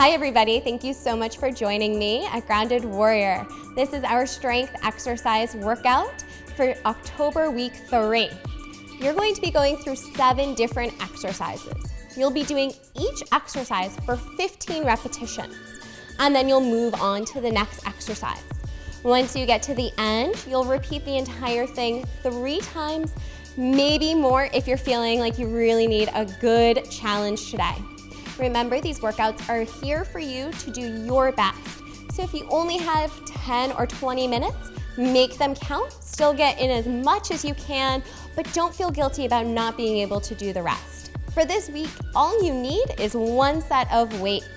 Hi everybody, thank you so much for joining me at Grounded Warrior. This is our strength exercise workout for October week 3. You're going to be going through 7 different exercises. You'll be doing each exercise for 15 repetitions, and then you'll move on to the next exercise. Once you get to the end, you'll repeat the entire thing 3 times, maybe more if you're feeling like you really need a good challenge today. Remember, these workouts are here for you to do your best. So if you only have 10 or 20 minutes, make them count. Still get in as much as you can, but don't feel guilty about not being able to do the rest. For this week, all you need is 1 set of weights.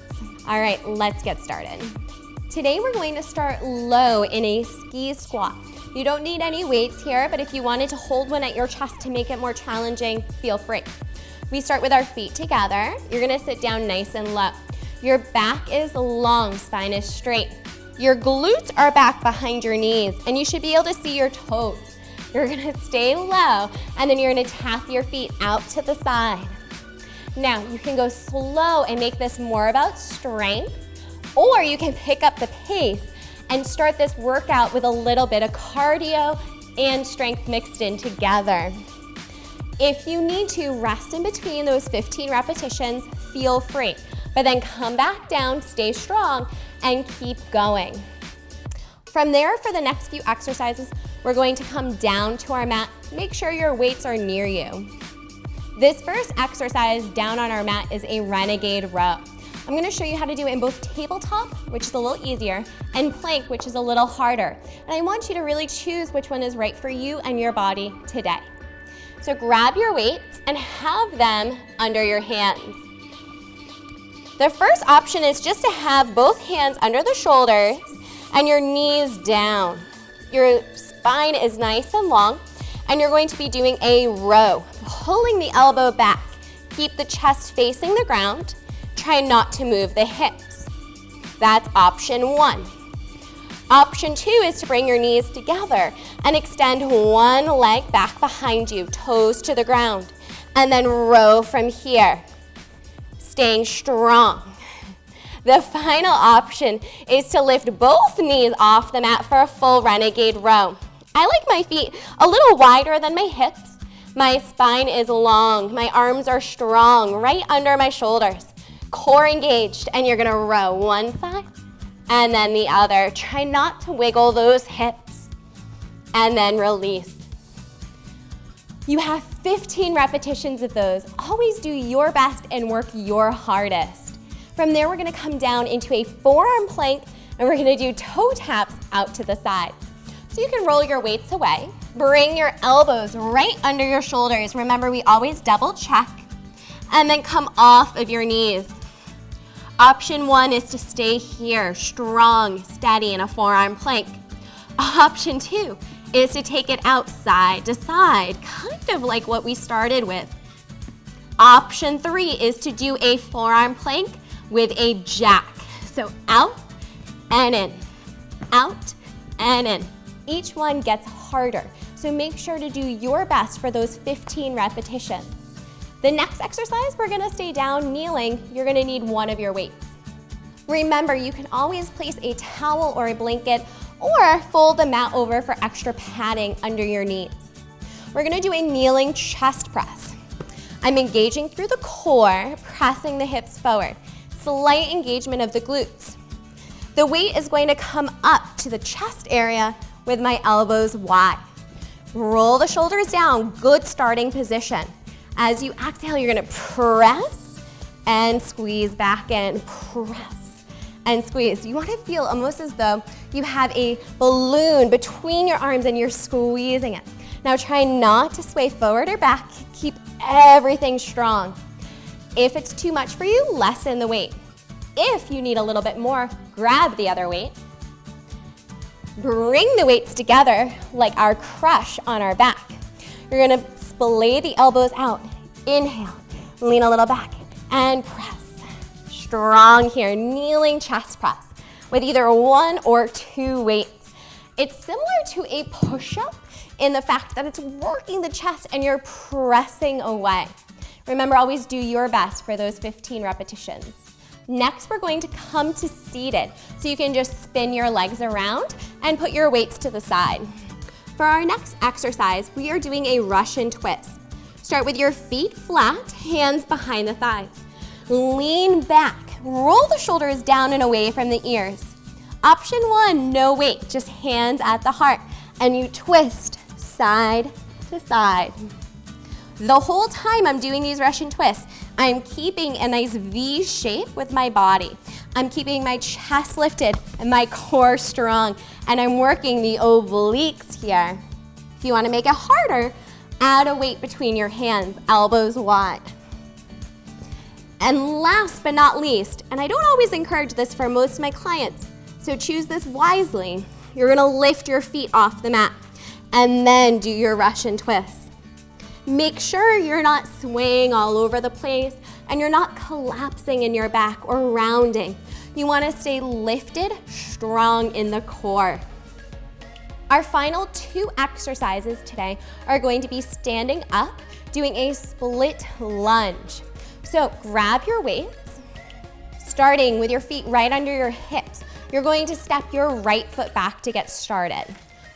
All right, let's get started. Today we're going to start low in a ski squat. You don't need any weights here, but if you wanted to hold one at your chest to make it more challenging, feel free. We start with our feet together. You're gonna sit down nice and low. Your back is long, spine is straight. Your glutes are back behind your knees, and you should be able to see your toes. You're gonna stay low, and then you're gonna tap your feet out to the side. Now, you can go slow and make this more about strength, or you can pick up the pace and start this workout with a little bit of cardio and strength mixed in together. If you need to rest in between those 15 repetitions, feel free, but then come back down, stay strong, and keep going. From there, for the next few exercises, we're going to come down to our mat. Make sure your weights are near you. This first exercise down on our mat is a Renegade Row. I'm gonna show you how to do it in both tabletop, which is a little easier, and plank, which is a little harder. And I want you to really choose which one is right for you and your body today. So grab your weights and have them under your hands. The first option is just to have both hands under the shoulders and your knees down. Your spine is nice and long, and you're going to be doing a row, pulling the elbow back. Keep the chest facing the ground. Try not to move the hips. That's option 1. Option 2 is to bring your knees together and extend one leg back behind you, toes to the ground, and then row from here, staying strong. The final option is to lift both knees off the mat for a full Renegade Row. I like my feet a little wider than my hips. My spine is long, my arms are strong, right under my shoulders. Core engaged, and you're gonna row one side and then the other. Try not to wiggle those hips, and then release. You have 15 repetitions of those. Always do your best and work your hardest. From there, we're gonna come down into a forearm plank, and we're gonna do toe taps out to the sides. So you can roll your weights away. Bring your elbows right under your shoulders. Remember, we always double check, and then come off of your knees. Option 1 is to stay here, strong, steady in a forearm plank. Option 2 is to take it out side to side, kind of like what we started with. Option 3 is to do a forearm plank with a jack. So out and in, out and in. Each one gets harder, so make sure to do your best for those 15 repetitions. The next exercise, we're gonna stay down kneeling. You're gonna need one of your weights. Remember, you can always place a towel or a blanket or fold the mat over for extra padding under your knees. We're gonna do a kneeling chest press. I'm engaging through the core, pressing the hips forward. Slight engagement of the glutes. The weight is going to come up to the chest area with my elbows wide. Roll the shoulders down, good starting position. As you exhale, you're gonna press and squeeze back in, press and squeeze. You wanna feel almost as though you have a balloon between your arms and you're squeezing it. Now try not to sway forward or back. Keep everything strong. If it's too much for you, lessen the weight. If you need a little bit more, grab the other weight. Bring the weights together like our crush on our back. You're gonna splay the elbows out. Inhale, lean a little back, and press. Strong here, kneeling chest press with either 1 or 2 weights. It's similar to a push-up in the fact that it's working the chest and you're pressing away. Remember, always do your best for those 15 repetitions. Next, we're going to come to seated. So you can just spin your legs around and put your weights to the side. For our next exercise, we are doing a Russian twist. Start with your feet flat, hands behind the thighs. Lean back, roll the shoulders down and away from the ears. Option 1, no weight, just hands at the heart, and you twist side to side. The whole time I'm doing these Russian twists, I'm keeping a nice V shape with my body. I'm keeping my chest lifted and my core strong, and I'm working the obliques here. If you want to make it harder, add a weight between your hands, elbows wide. And last but not least, and I don't always encourage this for most of my clients, so choose this wisely, you're gonna lift your feet off the mat and then do your Russian twist. Make sure you're not swaying all over the place and you're not collapsing in your back or rounding. You wanna stay lifted, strong in the core. Our final 2 exercises today are going to be standing up, doing a split lunge. So grab your weights, starting with your feet right under your hips. You're going to step your right foot back to get started.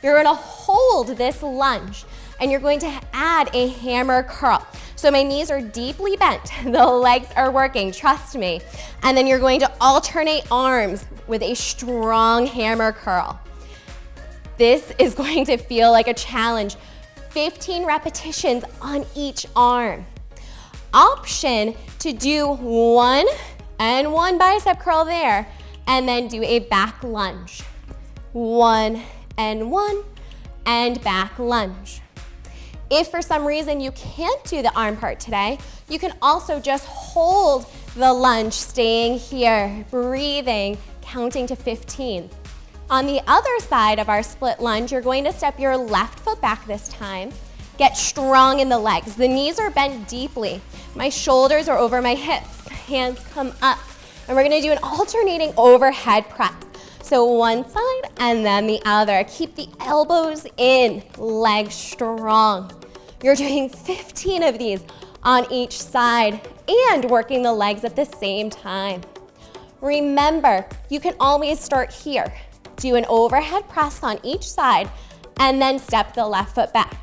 You're gonna hold this lunge and you're going to add a hammer curl. So my knees are deeply bent, the legs are working, trust me. And then you're going to alternate arms with a strong hammer curl. This is going to feel like a challenge. 15 repetitions on each arm. Option to do 1 and 1 bicep curl there, and then do a back lunge. 1 and 1, and back lunge. If for some reason you can't do the arm part today, you can also just hold the lunge, staying here, breathing, counting to 15. On the other side of our split lunge, you're going to step your left foot back this time. Get strong in the legs. The knees are bent deeply. My shoulders are over my hips. Hands come up. And we're gonna do an alternating overhead press. So one side and then the other. Keep the elbows in, legs strong. You're doing 15 of these on each side and working the legs at the same time. Remember, you can always start here. Do an overhead press on each side and then step the left foot back.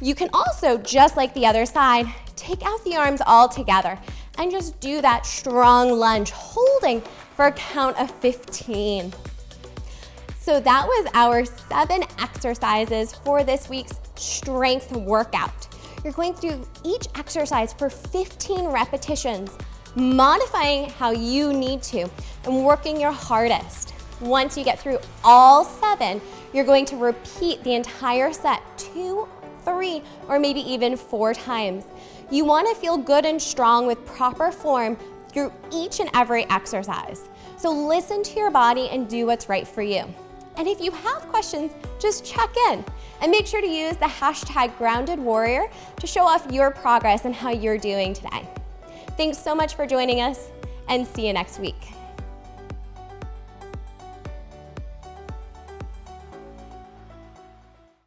You can also, just like the other side, take out the arms all together and just do that strong lunge, holding for a count of 15. So that was our 7 exercises for this week's strength workout. You're going through each exercise for 15 repetitions, modifying how you need to and working your hardest. Once you get through all 7, you're going to repeat the entire set 2, 3, or maybe even 4 times. You want to feel good and strong with proper form through each and every exercise. So listen to your body and do what's right for you. And if you have questions, just check in and make sure to use the hashtag #GroundedWarrior to show off your progress and how you're doing today. Thanks so much for joining us, and see you next week.